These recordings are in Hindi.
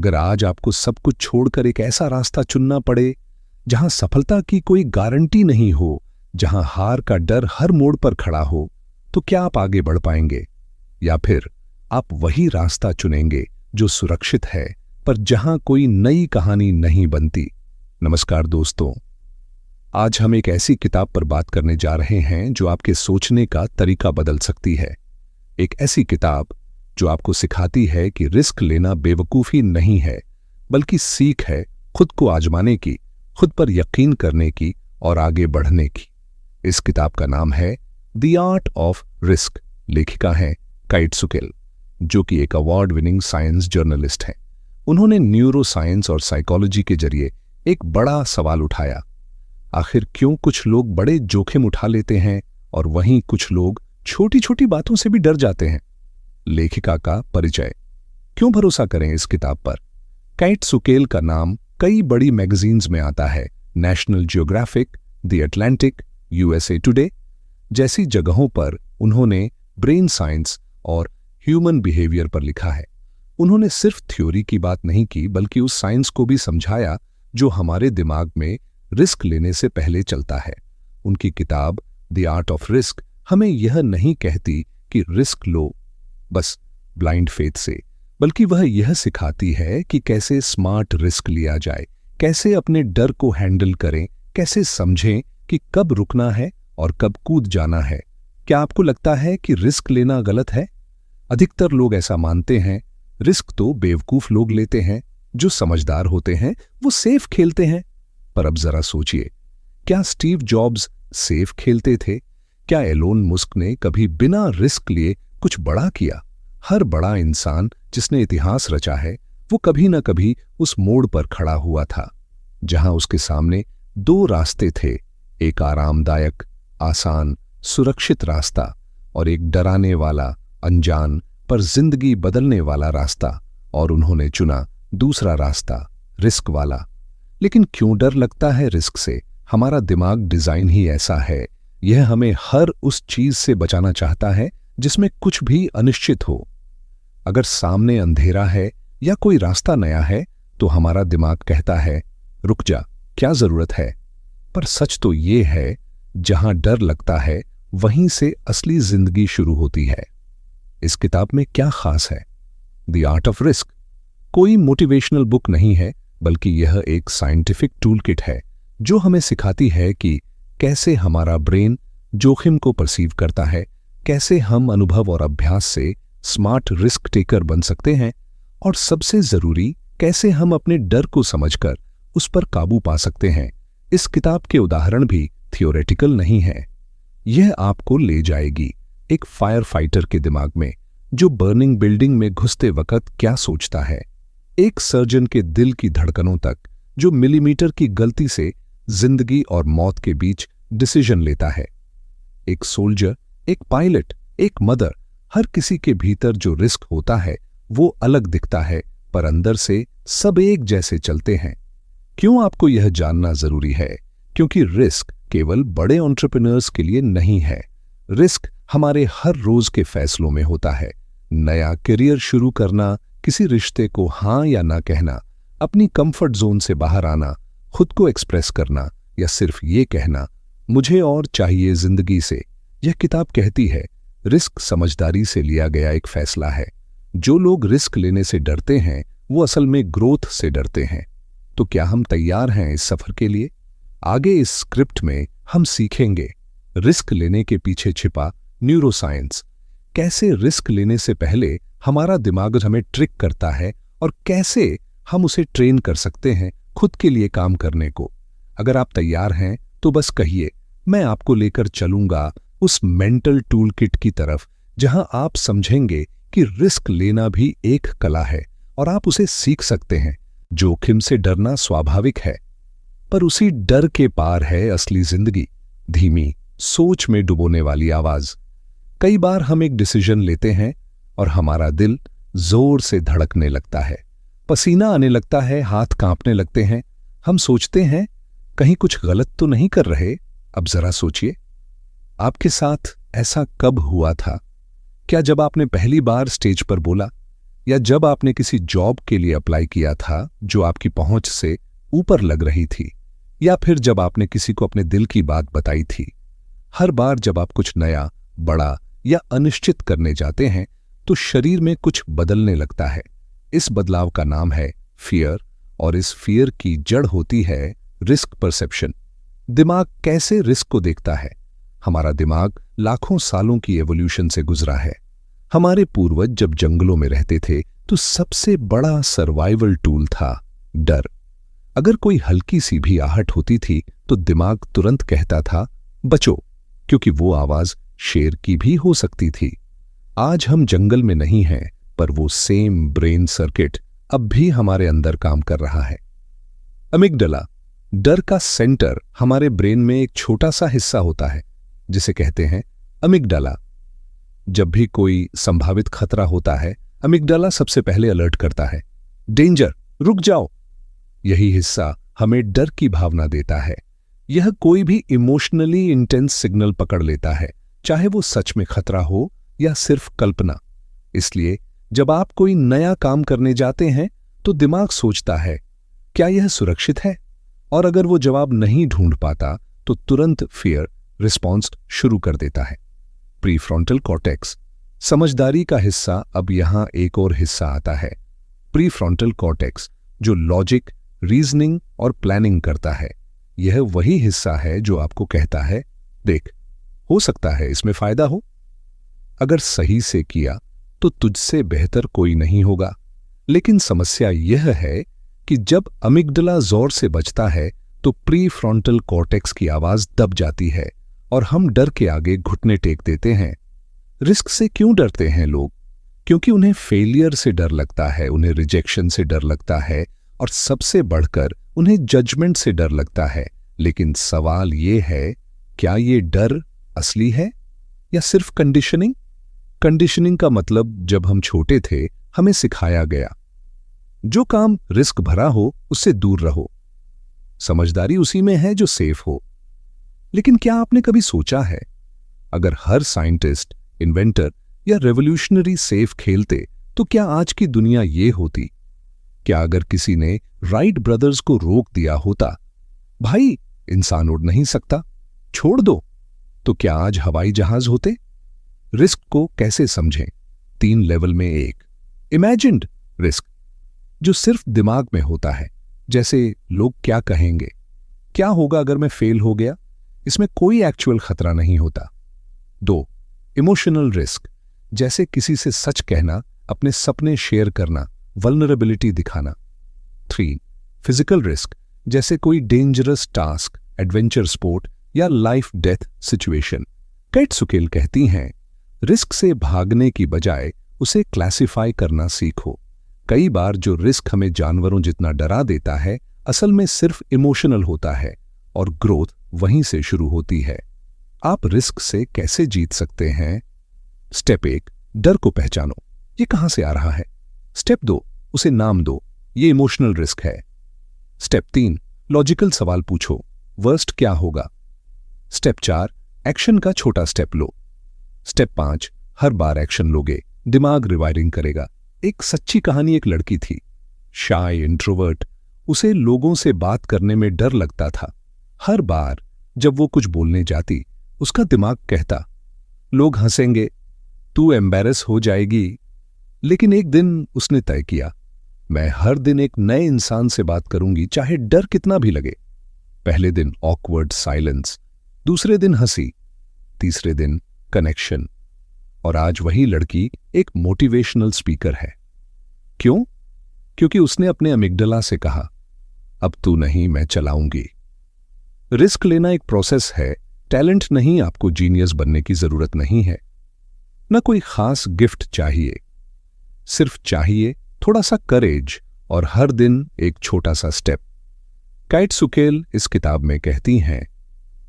अगर आज आपको सब कुछ छोड़कर एक ऐसा रास्ता चुनना पड़े जहां सफलता की कोई गारंटी नहीं हो, जहां हार का डर हर मोड़ पर खड़ा हो, तो क्या आप आगे बढ़ पाएंगे? या फिर आप वही रास्ता चुनेंगे जो सुरक्षित है पर जहां कोई नई कहानी नहीं बनती? नमस्कार दोस्तों, आज हम एक ऐसी किताब पर बात करने जा रहे हैं जो आपके सोचने का तरीका बदल सकती है। एक ऐसी किताब जो आपको सिखाती है कि रिस्क लेना बेवकूफ़ी नहीं है, बल्कि सीख है खुद को आजमाने की, खुद पर यकीन करने की और आगे बढ़ने की। इस किताब का नाम है द आर्ट ऑफ रिस्क। लेखिका हैं काइट सुकेल, जो कि एक अवार्ड विनिंग साइंस जर्नलिस्ट हैं। उन्होंने न्यूरो साइंस और साइकोलॉजी के जरिए एक बड़ा सवाल उठाया, आखिर क्यों कुछ लोग बड़े जोखिम उठा लेते हैं और वहीं कुछ लोग छोटी छोटी बातों से भी डर जाते हैं। लेखिका का परिचय। क्यों भरोसा करें इस किताब पर? काइट सुकेल का नाम कई बड़ी मैगजीन्स में आता है। National geographic, the Atlantic, USA today जैसी जगहों पर उन्होंने ब्रेन साइंस और ह्यूमन बिहेवियर पर लिखा है। उन्होंने सिर्फ थ्योरी की बात नहीं की, बल्कि उस साइंस को भी समझाया जो हमारे दिमाग में रिस्क लेने से पहले चलता है। उनकी किताब द आर्ट ऑफ रिस्क हमें यह नहीं कहती कि रिस्क लो बस ब्लाइंड फेथ से, बल्कि वह यह सिखाती है कि कैसे स्मार्ट रिस्क लिया जाए, कैसे अपने डर को हैंडल करें, कैसे समझें कि कब रुकना है और कब कूद जाना है। क्या आपको लगता है कि रिस्क लेना गलत है? अधिकतर लोग ऐसा मानते हैं। रिस्क तो बेवकूफ लोग लेते हैं, जो समझदार होते हैं वो सेफ खेलते हैं। पर अब जरा सोचिए, क्या स्टीव जॉब्स सेफ खेलते थे? क्या एलोन मस्क ने कभी बिना रिस्क लिए कुछ बड़ा किया? हर बड़ा इंसान जिसने इतिहास रचा है वो कभी न कभी उस मोड़ पर खड़ा हुआ था जहां उसके सामने दो रास्ते थे, एक आरामदायक, आसान, सुरक्षित रास्ता और एक डराने वाला, अनजान पर जिंदगी बदलने वाला रास्ता। और उन्होंने चुना दूसरा रास्ता, रिस्क वाला। लेकिन क्यों डर लगता है रिस्क से? हमारा दिमाग डिजाइन ही ऐसा है। यह हमें हर उस चीज से बचाना चाहता है जिसमें कुछ भी अनिश्चित हो। अगर सामने अंधेरा है या कोई रास्ता नया है तो हमारा दिमाग कहता है, रुक जा, क्या जरूरत है? पर सच तो ये है, जहां डर लगता है वहीं से असली जिंदगी शुरू होती है। इस किताब में क्या खास है? द आर्ट ऑफ रिस्क कोई मोटिवेशनल बुक नहीं है, बल्कि यह एक साइंटिफिक टूल किट है जो हमें सिखाती है कि कैसे हमारा ब्रेन जोखिम को परसीव करता है, कैसे हम अनुभव और अभ्यास से स्मार्ट रिस्क टेकर बन सकते हैं, और सबसे जरूरी, कैसे हम अपने डर को समझकर उस पर काबू पा सकते हैं। इस किताब के उदाहरण भी थियोरेटिकल नहीं है। यह आपको ले जाएगी एक फायर फाइटर के दिमाग में, जो बर्निंग बिल्डिंग में घुसते वक्त क्या सोचता है, एक सर्जन के दिल की धड़कनों तक, जो मिलीमीटर की गलती से जिंदगी और मौत के बीच डिसीजन लेता है, एक सोल्जर, एक पायलट, एक मदर। हर किसी के भीतर जो रिस्क होता है वो अलग दिखता है, पर अंदर से सब एक जैसे चलते हैं। क्यों आपको यह जानना जरूरी है? क्योंकि रिस्क केवल बड़े एंटरप्रेन्योर्स के लिए नहीं है। रिस्क हमारे हर रोज के फैसलों में होता है। नया करियर शुरू करना, किसी रिश्ते को हां या ना कहना, अपनी कंफर्ट जोन से बाहर आना, खुद को एक्सप्रेस करना, या सिर्फ ये कहना, मुझे और चाहिए जिंदगी से। यह किताब कहती है, रिस्क समझदारी से लिया गया एक फैसला है। जो लोग रिस्क लेने से डरते हैं वो असल में ग्रोथ से डरते हैं। तो क्या हम तैयार हैं इस सफर के लिए? आगे इस स्क्रिप्ट में हम सीखेंगे रिस्क लेने के पीछे छिपा न्यूरोसाइंस, कैसे रिस्क लेने से पहले हमारा दिमाग हमें ट्रिक करता है और कैसे हम उसे ट्रेन कर सकते हैं खुद के लिए काम करने को। अगर आप तैयार हैं तो बस कहिए, मैं आपको लेकर चलूंगा उस मेंटल टूल किट की तरफ जहां आप समझेंगे कि रिस्क लेना भी एक कला है और आप उसे सीख सकते हैं। जोखिम से डरना स्वाभाविक है, पर उसी डर के पार है असली जिंदगी। धीमी सोच में डुबोने वाली आवाज। कई बार हम एक डिसीजन लेते हैं और हमारा दिल जोर से धड़कने लगता है, पसीना आने लगता है, हाथ कांपने लगते हैं। हम सोचते हैं कहीं कुछ गलत तो नहीं कर रहे। अब जरा सोचिए, आपके साथ ऐसा कब हुआ था? क्या जब आपने पहली बार स्टेज पर बोला, या जब आपने किसी जॉब के लिए अप्लाई किया था जो आपकी पहुंच से ऊपर लग रही थी, या फिर जब आपने किसी को अपने दिल की बात बताई थी। हर बार जब आप कुछ नया, बड़ा या अनिश्चित करने जाते हैं तो शरीर में कुछ बदलने लगता है। इस बदलाव का नाम है फियर, और इस फियर की जड़ होती है रिस्क परसेप्शन। दिमाग कैसे रिस्क को देखता है? हमारा दिमाग लाखों सालों की एवोल्यूशन से गुजरा है। हमारे पूर्वज जब जंगलों में रहते थे तो सबसे बड़ा सर्वाइवल टूल था डर। अगर कोई हल्की सी भी आहट होती थी तो दिमाग तुरंत कहता था बचो, क्योंकि वो आवाज शेर की भी हो सकती थी। आज हम जंगल में नहीं हैं, पर वो सेम ब्रेन सर्किट अब भी हमारे अंदर काम कर रहा है। अमिगडाला, डर का सेंटर, हमारे ब्रेन में एक छोटा सा हिस्सा होता है जिसे कहते हैं अमिगडाला। जब भी कोई संभावित खतरा होता है, अमिगडाला सबसे पहले अलर्ट करता है, डेंजर, रुक जाओ। यही हिस्सा हमें डर की भावना देता है। यह कोई भी इमोशनली इंटेंस सिग्नल पकड़ लेता है, चाहे वो सच में खतरा हो या सिर्फ कल्पना। इसलिए जब आप कोई नया काम करने जाते हैं तो दिमाग सोचता है, क्या यह सुरक्षित है? और अगर वो जवाब नहीं ढूंढ पाता तो तुरंत फियर रिस्पॉन्स शुरू कर देता है। प्रीफ्रंटल कॉर्टेक्स, समझदारी का हिस्सा। अब यहां एक और हिस्सा आता है, प्रीफ्रंटल कॉर्टेक्स, जो लॉजिक, रीजनिंग और प्लानिंग करता है। यह वही हिस्सा है जो आपको कहता है, देख, हो सकता है इसमें फायदा हो। अगर सही से किया तो तुझसे बेहतर कोई नहीं होगा। लेकिन समस्या यह है कि जब अमिगडाला जोर से बजता है तो प्रीफ्रंटल कॉर्टेक्स की आवाज दब जाती है और हम डर के आगे घुटने टेक देते हैं। रिस्क से क्यों डरते हैं लोग? क्योंकि उन्हें फेलियर से डर लगता है, उन्हें रिजेक्शन से डर लगता है, और सबसे बढ़कर उन्हें जजमेंट से डर लगता है। लेकिन सवाल यह है, क्या ये डर असली है या सिर्फ कंडीशनिंग? कंडीशनिंग का मतलब जब हम छोटे थे हमें सिखाया गया, जो काम रिस्क भरा हो उससे दूर रहो। समझदारी उसी में है जो सेफ हो। लेकिन क्या आपने कभी सोचा है, अगर हर साइंटिस्ट, इन्वेंटर या रेवोल्यूशनरी सेफ खेलते तो क्या आज की दुनिया ये होती? क्या अगर किसी ने राइट ब्रदर्स को रोक दिया होता, भाई इंसान उड़ नहीं सकता, छोड़ दो, तो क्या आज हवाई जहाज होते? रिस्क को कैसे समझें? 3 लेवल में एक इमेजिन्ड रिस्क, जो सिर्फ दिमाग में होता है, जैसे लोग क्या कहेंगे, क्या होगा अगर मैं फेल हो गया। इसमें कोई एक्चुअल खतरा नहीं होता। 2 इमोशनल रिस्क, जैसे किसी से सच कहना, अपने सपने शेयर करना, वल्नरेबिलिटी दिखाना। 3 फिजिकल रिस्क, जैसे कोई डेंजरस टास्क, एडवेंचर स्पोर्ट या लाइफ डेथ सिचुएशन। कैट सुकेल कहती हैं, रिस्क से भागने की बजाय उसे क्लासिफाई करना सीखो। कई बार जो रिस्क हमें जानवरों जितना डरा देता है, असल में सिर्फ इमोशनल होता है, और ग्रोथ वहीं से शुरू होती है। आप रिस्क से कैसे जीत सकते हैं? स्टेप 1, डर को पहचानो, ये कहां से आ रहा है। स्टेप 2, उसे नाम दो, ये इमोशनल रिस्क है। स्टेप 3, लॉजिकल सवाल पूछो, वर्स्ट क्या होगा। स्टेप 4, एक्शन का छोटा स्टेप लो। स्टेप 5, हर बार एक्शन लोगे, दिमाग रिवायरिंग करेगा। एक सच्ची कहानी, एक लड़की थी, शाय, इंट्रोवर्ट। उसे लोगों से बात करने में डर लगता था। हर बार जब वो कुछ बोलने जाती, उसका दिमाग कहता, लोग हंसेंगे, तू एम्बैरस हो जाएगी। लेकिन एक दिन उसने तय किया, मैं हर दिन एक नए इंसान से बात करूंगी, चाहे डर कितना भी लगे। पहले दिन ऑकवर्ड साइलेंस, दूसरे दिन हंसी, तीसरे दिन कनेक्शन, और आज वही लड़की एक मोटिवेशनल स्पीकर है। क्यों? क्योंकि उसने अपने अमिगडाला से कहा, अब तू नहीं, मैं चलाऊंगी। रिस्क लेना एक प्रोसेस है, टैलेंट नहीं। आपको जीनियस बनने की जरूरत नहीं है, न कोई खास गिफ्ट चाहिए। सिर्फ चाहिए थोड़ा सा करेज और हर दिन एक छोटा सा स्टेप। कैट सुकेल इस किताब में कहती हैं,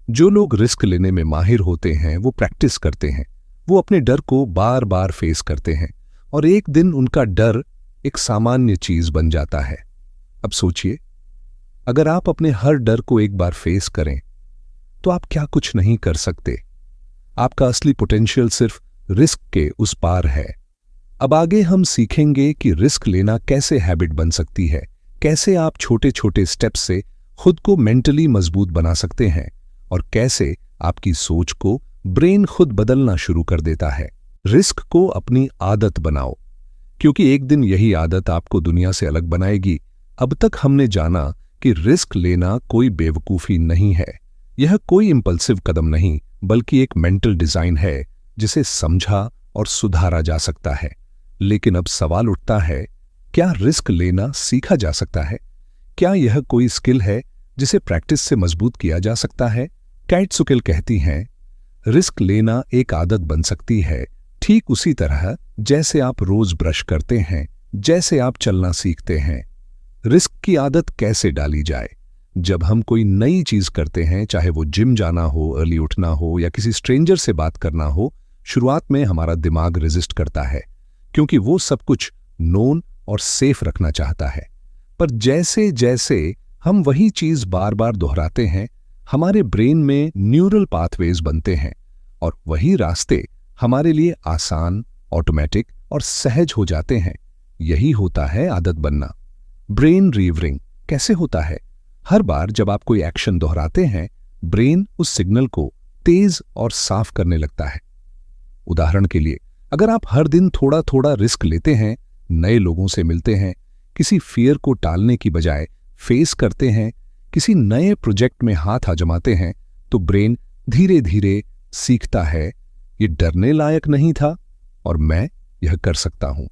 जो लोग रिस्क लेने में माहिर होते हैं वो प्रैक्टिस करते हैं, वो अपने डर को बार बार फेस करते हैं, और एक दिन उनका डर एक सामान्य चीज बन जाता है। अब सोचिए, अगर आप अपने हर डर को एक बार फेस करें तो आप क्या कुछ नहीं कर सकते। आपका असली पोटेंशियल सिर्फ रिस्क के उस पार है। अब आगे हम सीखेंगे कि रिस्क लेना कैसे हैबिट बन सकती है, कैसे आप छोटे छोटे स्टेप्स से खुद को मेंटली मजबूत बना सकते हैं और कैसे आपकी सोच को ब्रेन खुद बदलना शुरू कर देता है। रिस्क को अपनी आदत बनाओ, क्योंकि एक दिन यही आदत आपको दुनिया से अलग बनाएगी। अब तक हमने जाना कि रिस्क लेना कोई बेवकूफ़ी नहीं है, यह कोई इंपल्सिव कदम नहीं, बल्कि एक मेंटल डिजाइन है जिसे समझा और सुधारा जा सकता है। लेकिन अब सवाल उठता है, क्या रिस्क लेना सीखा जा सकता है? क्या यह कोई स्किल है जिसे प्रैक्टिस से मजबूत किया जा सकता है? कैट सुकिल कहती हैं, रिस्क लेना एक आदत बन सकती है, ठीक उसी तरह जैसे आप रोज ब्रश करते हैं, जैसे आप चलना सीखते हैं। रिस्क की आदत कैसे डाली जाए? जब हम कोई नई चीज करते हैं, चाहे वो जिम जाना हो, अर्ली उठना हो या किसी स्ट्रेंजर से बात करना हो, शुरुआत में हमारा दिमाग रेजिस्ट करता है, क्योंकि वो सब कुछ नोन और सेफ रखना चाहता है। पर जैसे जैसे हम वही चीज बार बार दोहराते हैं, हमारे ब्रेन में न्यूरल पाथवेज बनते हैं और वही रास्ते हमारे लिए आसान, ऑटोमेटिक और सहज हो जाते हैं। यही होता है आदत बनना। ब्रेन रीवरिंग कैसे होता है? हर बार जब आप कोई एक्शन दोहराते हैं, ब्रेन उस सिग्नल को तेज और साफ करने लगता है। उदाहरण के लिए, अगर आप हर दिन थोड़ा थोड़ा रिस्क लेते हैं, नए लोगों से मिलते हैं, किसी फियर को टालने की बजाय फेस करते हैं, किसी नए प्रोजेक्ट में हाथ आजमाते हैं, तो ब्रेन धीरे धीरे सीखता है, ये डरने लायक नहीं था और मैं यह कर सकता हूं।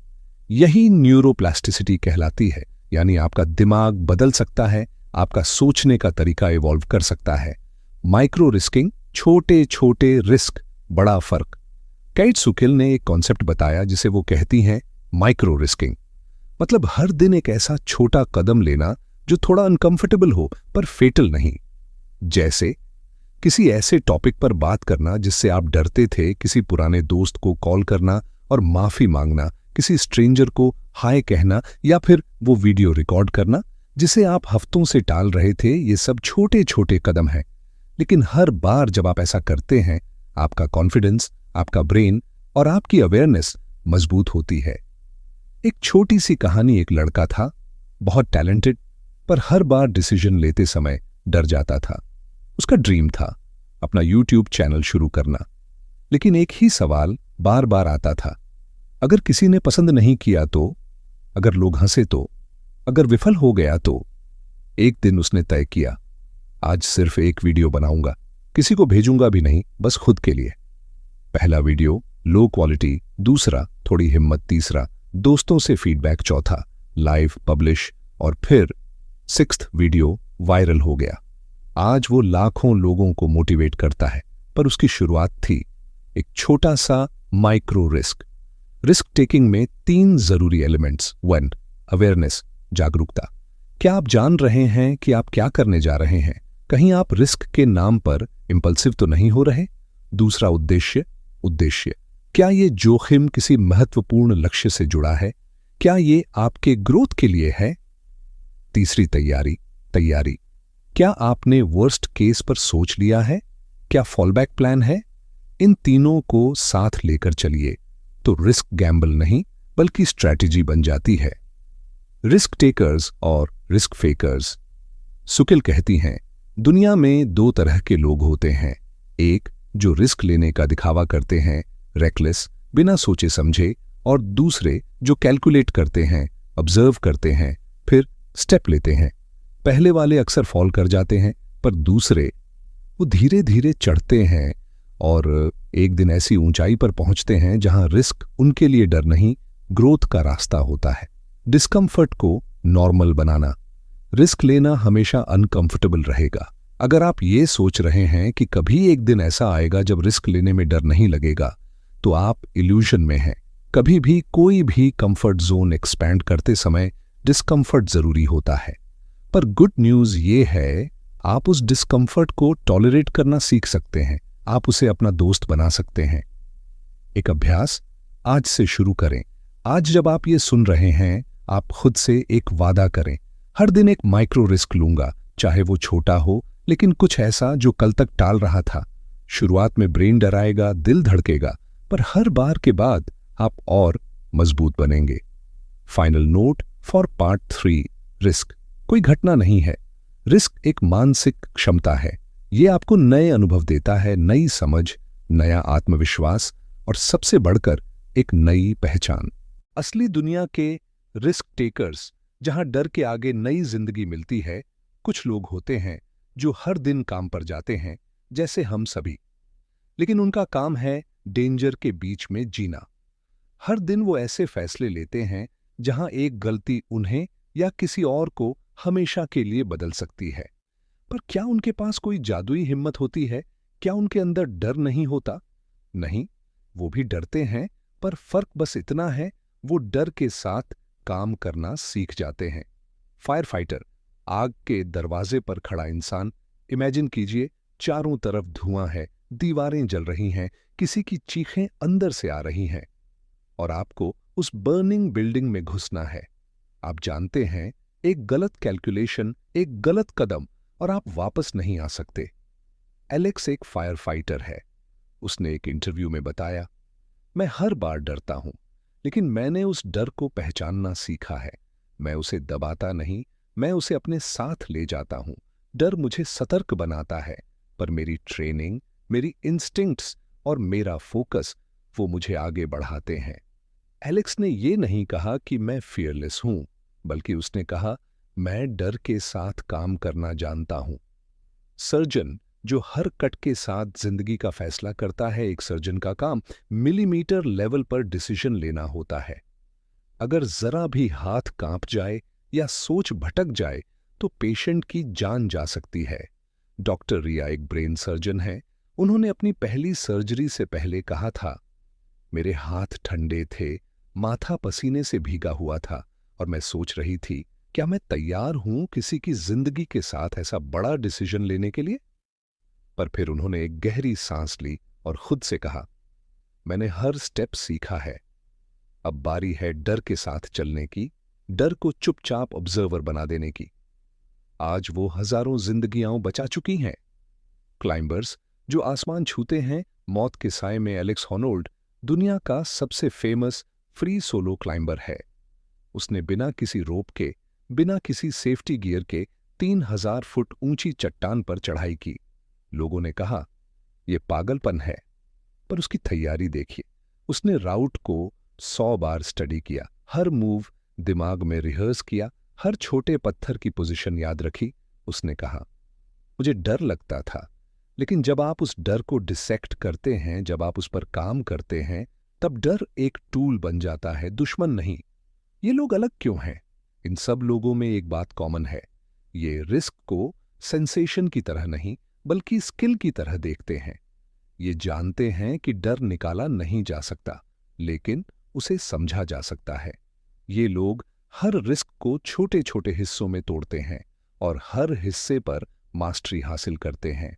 यही न्यूरोप्लास्टिसिटी कहलाती है, यानी आपका दिमाग बदल सकता है, आपका सोचने का तरीका इवॉल्व कर सकता है। माइक्रो रिस्किंग, छोटे छोटे रिस्क, बड़ा फर्क। कैट सुकिल ने एक कॉन्सेप्ट बताया जिसे वो कहती हैं माइक्रो रिस्किंग। मतलब हर दिन एक ऐसा छोटा कदम लेना जो थोड़ा अनकंफर्टेबल हो पर फेटल नहीं। जैसे किसी ऐसे टॉपिक पर बात करना जिससे आप डरते थे, किसी पुराने दोस्त को कॉल करना और माफी मांगना, किसी स्ट्रेंजर को हाय कहना या फिर वो वीडियो रिकॉर्ड करना जिसे आप हफ्तों से टाल रहे थे। ये सब छोटे छोटे कदम हैं, लेकिन हर बार जब आप ऐसा करते हैं, आपका कॉन्फिडेंस, आपका ब्रेन और आपकी अवेयरनेस मजबूत होती है। एक छोटी सी कहानी। एक लड़का था, बहुत टैलेंटेड, पर हर बार डिसीजन लेते समय डर जाता था। उसका ड्रीम था अपना यूट्यूब चैनल शुरू करना, लेकिन एक ही सवाल बार बार आता था, अगर किसी ने पसंद नहीं किया तो, अगर लोग हंसे तो, अगर विफल हो गया तो। एक दिन उसने तय किया, आज सिर्फ एक वीडियो बनाऊंगा, किसी को भेजूंगा भी नहीं, बस खुद के लिए। पहला वीडियो लो क्वालिटी, दूसरा थोड़ी हिम्मत, तीसरा दोस्तों से फीडबैक, चौथा लाइव पब्लिश और फिर 6th वीडियो वायरल हो गया। आज वो लाखों लोगों को मोटिवेट करता है, पर उसकी शुरुआत थी एक छोटा सा माइक्रो रिस्क। रिस्क टेकिंग में 3 जरूरी एलिमेंट्स। 1 अवेयरनेस, जागरूकता। क्या आप जान रहे हैं कि आप क्या करने जा रहे हैं? कहीं आप रिस्क के नाम पर इंपल्सिव तो नहीं हो रहे? दूसरा उद्देश्य, क्या ये जोखिम किसी महत्वपूर्ण लक्ष्य से जुड़ा है? क्या ये आपके ग्रोथ के लिए है? तीसरी तैयारी, क्या आपने वर्स्ट केस पर सोच लिया है? क्या फॉलबैक प्लान है? इन तीनों को साथ लेकर चलिए तो रिस्क गैम्बल नहीं बल्कि स्ट्रैटेजी बन जाती है। रिस्क टेकर्स और रिस्क फेकर्स। सुकिल कहती हैं, दुनिया में 2 तरह के लोग होते हैं। एक जो रिस्क लेने का दिखावा करते हैं, रेकलेस, बिना सोचे समझे, और दूसरे जो कैलकुलेट करते हैं, ऑब्जर्व करते हैं, फिर स्टेप लेते हैं। पहले वाले अक्सर फॉल कर जाते हैं, पर दूसरे वो धीरे धीरे चढ़ते हैं और एक दिन ऐसी ऊंचाई पर पहुंचते हैं जहां रिस्क उनके लिए डर नहीं, ग्रोथ का रास्ता होता है। डिस्कम्फर्ट को नॉर्मल बनाना। रिस्क लेना हमेशा अनकंफर्टेबल रहेगा। अगर आप ये सोच रहे हैं कि कभी एक दिन ऐसा आएगा जब रिस्क लेने में डर नहीं लगेगा, तो आप इल्यूजन में हैं। कभी भी कोई भी कंफर्ट जोन एक्सपैंड करते समय डिस्कम्फर्ट जरूरी होता है। पर गुड न्यूज ये है, आप उस डिस्कम्फर्ट को टॉलरेट करना सीख सकते हैं, आप उसे अपना दोस्त बना सकते हैं। एक अभ्यास आज से शुरू करें। आज जब आप ये सुन रहे हैं, आप खुद से एक वादा करें, हर दिन एक माइक्रो रिस्क लूंगा, चाहे वो छोटा हो, लेकिन कुछ ऐसा जो कल तक टाल रहा था। शुरुआत में ब्रेन डराएगा, दिल धड़केगा, पर हर बार के बाद आप मजबूत बनेंगे। Final note for part 3। Risk कोई घटना नहीं है, रिस्क एक मानसिक क्षमता है। ये आपको नए अनुभव देता है, नई समझ, नया आत्मविश्वास और सबसे बढ़कर एक नई पहचान। असली दुनिया के रिस्क टेकर्स, जहां डर के आगे नई जिंदगी मिलती है, कुछ लोग होते हैं जो हर दिन काम पर जाते हैं जैसे हम सभी, लेकिन उनका काम है डेंजर के बीच में जीना। हर दिन वो ऐसे फैसले लेते हैं जहां एक गलती उन्हें या किसी और को हमेशा के लिए बदल सकती है। पर क्या उनके पास कोई जादुई हिम्मत होती है? क्या उनके अंदर डर नहीं होता? नहीं, वो भी डरते हैं, पर फर्क बस इतना है, वो डर के साथ काम करना सीख जाते हैं। फायर फाइटर, आग के दरवाजे पर खड़ा इंसान। इमेजिन कीजिए, चारों तरफ धुआं है, दीवारें जल रही हैं, किसी की चीखें अंदर से आ रही हैं, और आपको उस बर्निंग बिल्डिंग में घुसना है। आप जानते हैं, एक गलत कैलकुलेशन, एक गलत कदम और आप वापस नहीं आ सकते। एलेक्स एक फायर फाइटर है। उसने एक इंटरव्यू में बताया, मैं हर बार डरता हूं, लेकिन मैंने उस डर को पहचानना सीखा है। मैं उसे दबाता नहीं, मैं उसे अपने साथ ले जाता हूं। डर मुझे सतर्क बनाता है, पर मेरी ट्रेनिंग, मेरी इंस्टिंक्ट्स और मेरा फोकस, वो मुझे आगे बढ़ाते हैं। एलेक्स ने ये नहीं कहा कि मैं फियरलेस हूं, बल्कि उसने कहा, मैं डर के साथ काम करना जानता हूं। सर्जन जो हर कट के साथ जिंदगी का फैसला करता है, एक सर्जन का काम मिलीमीटर लेवल पर डिसीजन लेना होता है। अगर जरा भी हाथ कांप जाए या सोच भटक जाए तो पेशेंट की जान जा सकती है। डॉक्टर रिया एक ब्रेन सर्जन है। उन्होंने अपनी पहली सर्जरी से पहले कहा था, मेरे हाथ ठंडे थे, माथा पसीने से भीगा हुआ था और मैं सोच रही थी, क्या मैं तैयार हूं किसी की जिंदगी के साथ ऐसा बड़ा डिसीजन लेने के लिए? पर फिर उन्होंने एक गहरी सांस ली और खुद से कहा, मैंने हर स्टेप सीखा है, अब बारी है डर के साथ चलने की, डर को चुपचाप ऑब्जर्वर बना देने की। आज वो हजारों जिंदगियां बचा चुकी हैं। क्लाइंबर्स जो आसमान छूते हैं, मौत के साए में एलेक्स हॉनोल्ड दुनिया का सबसे फेमस फ्री सोलो क्लाइंबर है। उसने बिना किसी रोप के, बिना किसी सेफ्टी गियर के 3000 फुट ऊंची चट्टान पर चढ़ाई की। लोगों ने कहा, यह पागलपन है, पर उसकी तैयारी देखिए। उसने राउट को 100 बार स्टडी किया, हर मूव दिमाग में रिहर्स किया, हर छोटे पत्थर की पोजीशन याद रखी। उसने कहा, मुझे डर लगता था, लेकिन जब आप उस डर को डिसेक्ट करते हैं, जब आप उस पर काम करते हैं, तब डर एक टूल बन जाता है, दुश्मन नहीं। ये लोग अलग क्यों हैं? इन सब लोगों में एक बात कॉमन है, ये रिस्क को सेंसेशन की तरह नहीं, बल्कि स्किल की तरह देखते हैं। ये जानते हैं कि डर निकाला नहीं जा सकता, लेकिन उसे समझा जा सकता है। ये लोग हर रिस्क को छोटे छोटे हिस्सों में तोड़ते हैं और हर हिस्से पर मास्टरी हासिल करते हैं।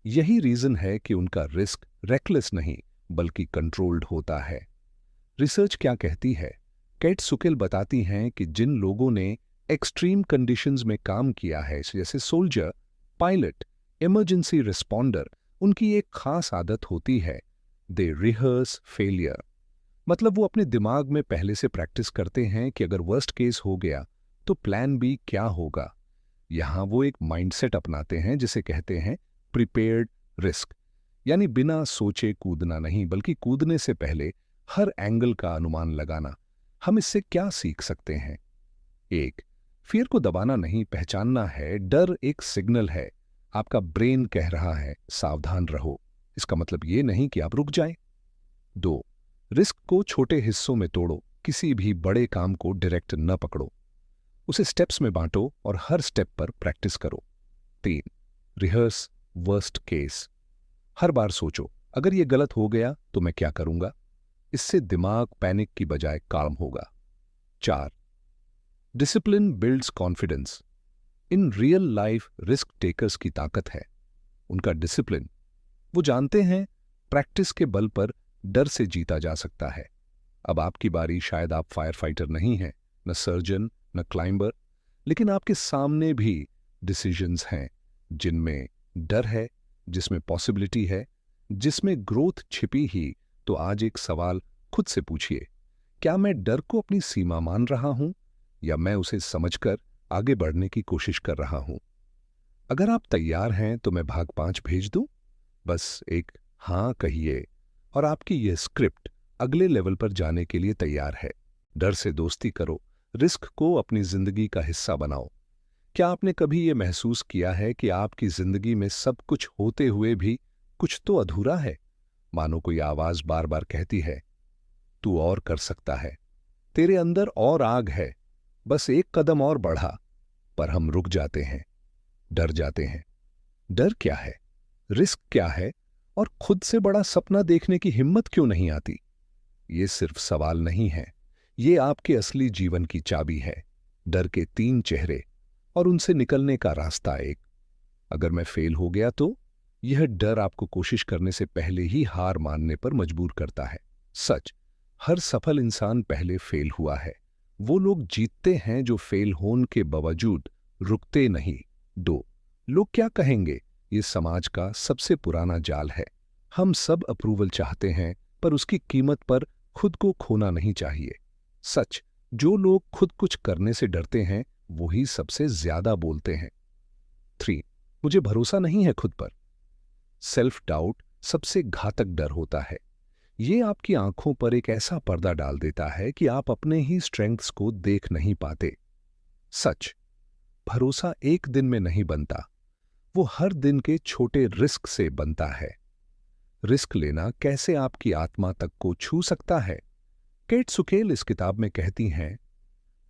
यही रीजन है कि उनका रिस्क रेकलेस नहीं, बल्कि कंट्रोल्ड होता है। रिसर्च क्या कहती है? केट सुकेल बताती हैं कि जिन लोगों ने एक्सट्रीम कंडीशंस में काम किया है, जैसे सोल्जर, पायलट, इमरजेंसी रिस्पॉन्डर, उनकी एक खास आदत होती है, दे रिहर्स फेलियर। मतलब वो अपने दिमाग में पहले से प्रैक्टिस करते हैं कि अगर वर्स्ट केस हो गया तो प्लान बी क्या होगा। यहां वो एक माइंडसेट अपनाते हैं जिसे कहते हैं प्रिपेयर्ड रिस्क, यानी बिना सोचे कूदना नहीं, बल्कि कूदने से पहले हर एंगल का अनुमान लगाना। हम इससे क्या सीख सकते हैं? एक, फियर को दबाना नहीं, पहचानना है। डर एक सिग्नल है, आपका ब्रेन कह रहा है सावधान रहो। इसका मतलब ये नहीं कि आप रुक जाएं। 2, रिस्क को छोटे हिस्सों में तोड़ो, किसी भी बड़े काम को डायरेक्ट न पकड़ो, उसे स्टेप्स में बांटो और हर स्टेप पर प्रैक्टिस करो। 3, रिहर्स वर्स्ट केस, हर बार सोचो, अगर ये गलत हो गया तो मैं क्या करूंगा। इससे दिमाग पैनिक की बजाय काम होगा। 4, discipline builds confidence. In real life risk takers की ताकत है उनका डिसिप्लिन। वो जानते हैं प्रैक्टिस के बल पर डर से जीता जा सकता है। अब आपकी बारी, शायद आप फायर फाइटर नहीं हैं, न सर्जन, न क्लाइंबर, लेकिन आपके सामने भी डिसीजंस हैं जिनमें डर है, जिसमें पॉसिबिलिटी है, जिसमें ग्रोथ छिपी ही। तो आज एक सवाल खुद से पूछिए, क्या मैं डर को अपनी सीमा मान रहा हूं या मैं उसे समझकर आगे बढ़ने की कोशिश कर रहा हूं? अगर आप तैयार हैं तो मैं भाग 5 भेज दूं? बस एक हाँ कहिए और आपकी यह स्क्रिप्ट अगले लेवल पर जाने के लिए तैयार है। डर से दोस्ती करो, रिस्क को अपनी जिंदगी का हिस्सा बनाओ। क्या आपने कभी यह महसूस किया है कि आपकी जिंदगी में सब कुछ होते हुए भी कुछ तो अधूरा है? मानो कोई आवाज बार बार कहती है, तू और कर सकता है, तेरे अंदर और आग है, बस एक कदम और बढ़ा। पर हम रुक जाते हैं, डर जाते हैं। डर क्या है, रिस्क क्या है, और खुद से बड़ा सपना देखने की हिम्मत क्यों नहीं आती? ये सिर्फ सवाल नहीं है, ये आपके असली जीवन की चाबी है। डर के 3 चेहरे और उनसे निकलने का रास्ता एक। अगर मैं फेल हो गया तो यह डर आपको कोशिश करने से पहले ही हार मानने पर मजबूर करता है। सच, हर सफल इंसान पहले फेल हुआ है। वो लोग जीतते हैं जो फेल होने के बावजूद रुकते नहीं। 2, लोग क्या कहेंगे, ये समाज का सबसे पुराना जाल है। हम सब अप्रूवल चाहते हैं, पर उसकी कीमत पर खुद को खोना नहीं चाहिए। सच, जो लोग खुद कुछ करने से डरते हैं वही सबसे ज्यादा बोलते हैं। 3, मुझे भरोसा नहीं है खुद पर। सेल्फ डाउट सबसे घातक डर होता है। ये आपकी आंखों पर एक ऐसा पर्दा डाल देता है कि आप अपने ही स्ट्रेंथ्स को देख नहीं पाते। सच, भरोसा एक दिन में नहीं बनता, वो हर दिन के छोटे रिस्क से बनता है। रिस्क लेना कैसे आपकी आत्मा तक को छू सकता है? केट सुकेल इस किताब में कहती हैं,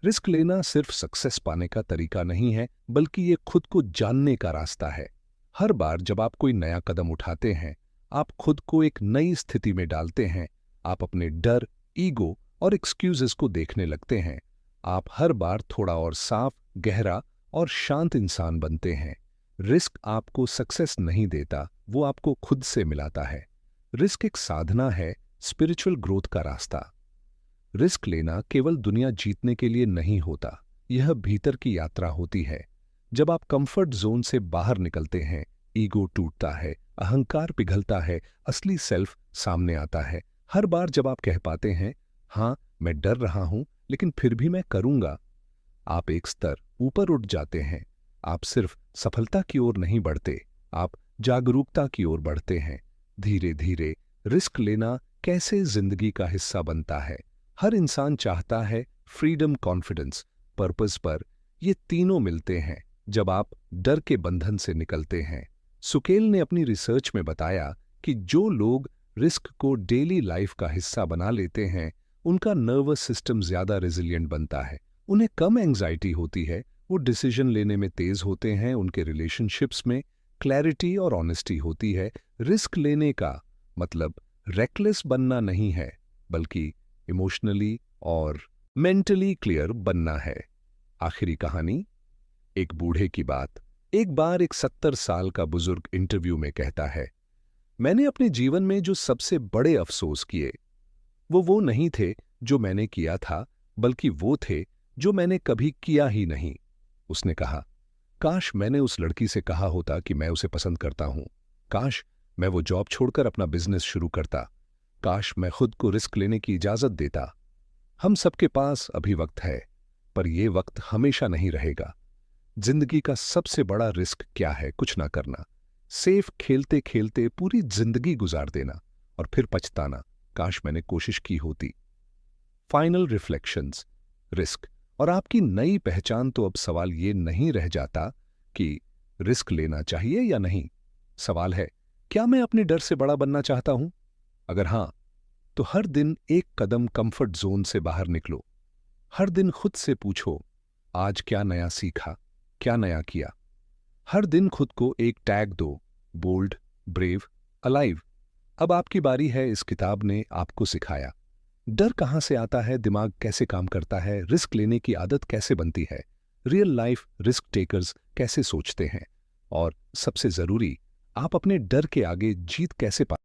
रिस्क लेना सिर्फ सक्सेस पाने का तरीका नहीं है, बल्कि ये खुद को जानने का रास्ता है। हर बार जब आप कोई नया कदम उठाते हैं, आप खुद को एक नई स्थिति में डालते हैं। आप अपने डर, ईगो और एक्सक्यूजेस को देखने लगते हैं। आप हर बार थोड़ा और साफ, गहरा और शांत इंसान बनते हैं। रिस्क आपको सक्सेस नहीं देता, वो आपको खुद से मिलाता है। रिस्क एक साधना है, स्पिरिचुअल ग्रोथ का रास्ता। रिस्क लेना केवल दुनिया जीतने के लिए नहीं होता, यह भीतर की यात्रा होती है। जब आप कंफर्ट जोन से बाहर निकलते हैं, ईगो टूटता है, अहंकार पिघलता है, असली सेल्फ सामने आता है। हर बार जब आप कह पाते हैं, हाँ मैं डर रहा हूं लेकिन फिर भी मैं करूंगा, आप एक स्तर ऊपर उठ जाते हैं। आप सिर्फ सफलता की ओर नहीं बढ़ते, आप जागरूकता की ओर बढ़ते हैं। धीरे धीरे रिस्क लेना कैसे जिंदगी का हिस्सा बनता है। हर इंसान चाहता है फ्रीडम, कॉन्फिडेंस, पर्पस, पर ये तीनों मिलते हैं जब आप डर के बंधन से निकलते हैं। सुकेल ने अपनी रिसर्च में बताया कि जो लोग रिस्क को डेली लाइफ का हिस्सा बना लेते हैं, उनका नर्वस सिस्टम ज्यादा रेजिलिएंट बनता है, उन्हें कम एंजाइटी होती है, वो डिसीजन लेने में तेज होते हैं, उनके रिलेशनशिप्स में क्लैरिटी और ऑनेस्टी होती है। रिस्क लेने का मतलब रेकलेस बनना नहीं है, बल्कि इमोशनली और मेंटली क्लियर बनना है। आखिरी कहानी, एक बूढ़े की बात। एक बार एक 70 साल का बुजुर्ग इंटरव्यू में कहता है, मैंने अपने जीवन में जो सबसे बड़े अफसोस किए वो नहीं थे जो मैंने किया था, बल्कि वो थे जो मैंने कभी किया ही नहीं। उसने कहा, काश मैंने उस लड़की से कहा होता कि मैं उसे पसंद करता हूं। काश मैं वो जॉब छोड़कर अपना बिजनेस शुरू करता। काश मैं खुद को रिस्क लेने की इजाजत देता। हम सबके पास अभी वक्त है, पर यह वक्त हमेशा नहीं रहेगा। जिंदगी का सबसे बड़ा रिस्क क्या है? कुछ ना करना, सेफ खेलते खेलते पूरी जिंदगी गुजार देना और फिर पछताना, काश मैंने कोशिश की होती। फाइनल रिफ्लेक्शंस, रिस्क और आपकी नई पहचान। तो अब सवाल ये नहीं रह जाता कि रिस्क लेना चाहिए या नहीं। सवाल है, क्या मैं अपने डर से बड़ा बनना चाहता हूं? अगर हां, तो हर दिन एक कदम कंफर्ट जोन से बाहर निकलो। हर दिन खुद से पूछो, आज क्या नया सीखा, क्या नया किया। हर दिन खुद को एक टैग दो, बोल्ड, ब्रेव, अलाइव। अब आपकी बारी है। इस किताब ने आपको सिखाया डर कहां से आता है, दिमाग कैसे काम करता है, रिस्क लेने की आदत कैसे बनती है, रियल लाइफ रिस्क टेकर्स कैसे सोचते हैं, और सबसे जरूरी, आप अपने डर के आगे जीत कैसे पा